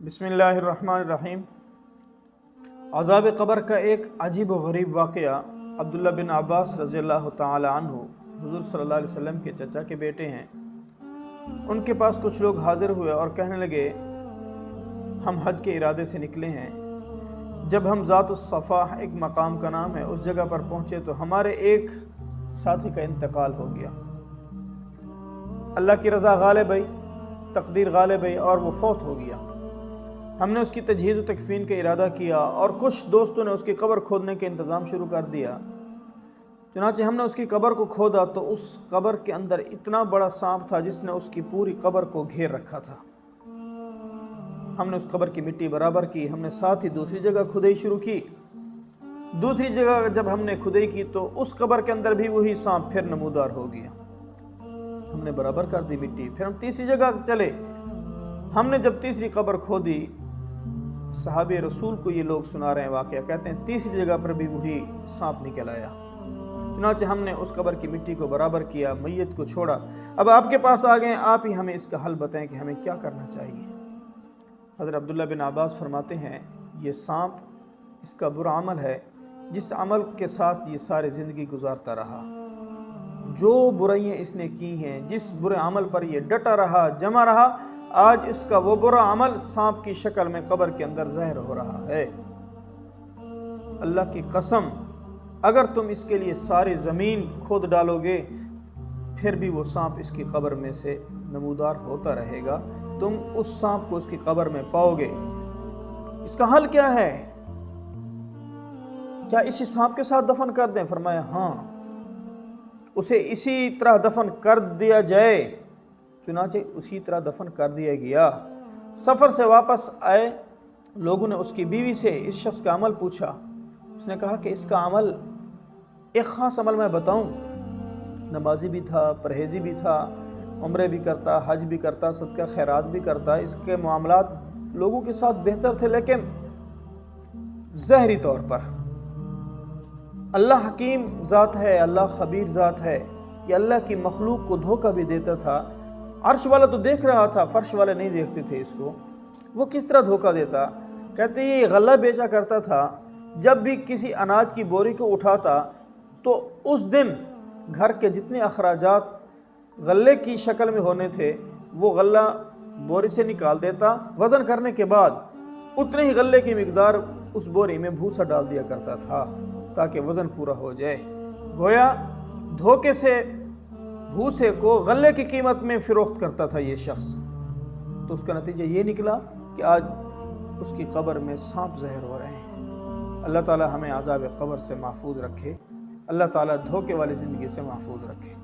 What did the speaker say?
बिस्मिल्लाहिर्रहमानिर्रहीम। अज़ाब क़ब्र का एक अजीब व गरीब वाक़या अब्दुल्ला बिन अब्बास रज़ियल्लाहु ताला अन्हु हुज़ूर सल्लल्लाहु अलैहि वसल्लम के चचा के बेटे हैं। उनके पास कुछ लोग हाज़िर हुए और कहने लगे, हम हज के इरादे से निकले हैं। जब हम ज़ातुस सफ़ा एक मकाम का नाम है उस जगह पर पहुँचे तो हमारे एक साथी का इंतकाल हो गया। अल्लाह की रज़ा गालिब आई, तकदीर गालिब आई और वो फौत हो गया। हमने उसकी तजहीज़ व तकफ़ीन का इरादा किया और कुछ दोस्तों ने उसकी कब्र खोदने के इंतज़ाम शुरू कर दिया। चुनांचे हमने उसकी कब्र को खोदा तो उस कब्र के अंदर इतना बड़ा सांप था जिसने उसकी पूरी कब्र को घेर रखा था। हमने उस कब्र की मिट्टी बराबर की। हमने साथ ही दूसरी जगह खुदाई शुरू की। दूसरी जगह जब हमने खुदाई की तो उस कब्र के अंदर भी वही सांप फिर नमूदार हो गया। हमने बराबर कर दी मिट्टी। फिर हम तीसरी जगह चले। हमने जब तीसरी कब्र खोदी, सहाबे रसूल को ये लोग सुना रहे हैं वाक़या, कहते हैं तीसरी जगह पर भी वही सांप निकल आया। चुनांचे हमने उस कब्र की मिट्टी को बराबर किया, मैयत को छोड़ा। अब आपके पास आ गए, आप ही हमें इसका हल बताएं कि हमें क्या करना चाहिए। हज़रत अब्दुल्ला बिन अब्बास फरमाते हैं, ये सांप इसका बुरा अमल है जिस अमल के साथ ये सारी ज़िंदगी गुजारता रहा। जो बुराइयाँ इसने की हैं, जिस बुरे अमल पर ये डटा रहा, जमा रहा, आज इसका वो बुरा अमल सांप की शक्ल में कब्र के अंदर ज़ाहिर हो रहा है। अल्लाह की कसम, अगर तुम इसके लिए सारी ज़मीन खोद डालोगे फिर भी वो सांप इसकी कब्र में से नमूदार होता रहेगा। तुम उस सांप को उसकी कब्र में पाओगे। इसका हल क्या है? क्या इसी सांप के साथ दफन कर दें? फरमाया हाँ, उसे इसी तरह दफन कर दिया जाए। चुनांचे उसी तरह दफन कर दिया गया। सफ़र से वापस आए, लोगों ने उसकी बीवी से इस शख्स का अमल पूछा। उसने कहा कि इसका अमल, एक ख़ास अमल मैं बताऊं, नमाजी भी था, परहेज़ी भी था, उम्रे भी करता, हज भी करता, सदका खैरात भी करता। इसके मामलात लोगों के साथ बेहतर थे, लेकिन ज़हरी तौर पर अल्लाह हकीम ज़ात है, अल्लाह खबीर ज़ात है। कि अल्लाह की मखलूक को धोखा भी देता था। अर्श वाला तो देख रहा था, फर्श वाले नहीं देखते थे इसको। वो किस तरह धोखा देता? कहते ये गल्ला बेचा करता था। जब भी किसी अनाज की बोरी को उठाता तो उस दिन घर के जितने अखराजात गल्ले की शक्ल में होने थे वो गल्ला बोरी से निकाल देता। वज़न करने के बाद उतने ही गल्ले की मिकदार उस बोरी में भूसा डाल दिया करता था ताकि वज़न पूरा हो जाए। गोया धोखे से भूसे को गल्ले की कीमत में फ़रोख्त करता था ये शख्स। तो उसका नतीजा ये निकला कि आज उसकी कब्र में सांप ज़हर हो रहे हैं। अल्लाह ताला हमें अज़ाब क़ब्र से महफूज रखे। अल्लाह ताला धोखे वाली ज़िंदगी से महफूज रखे।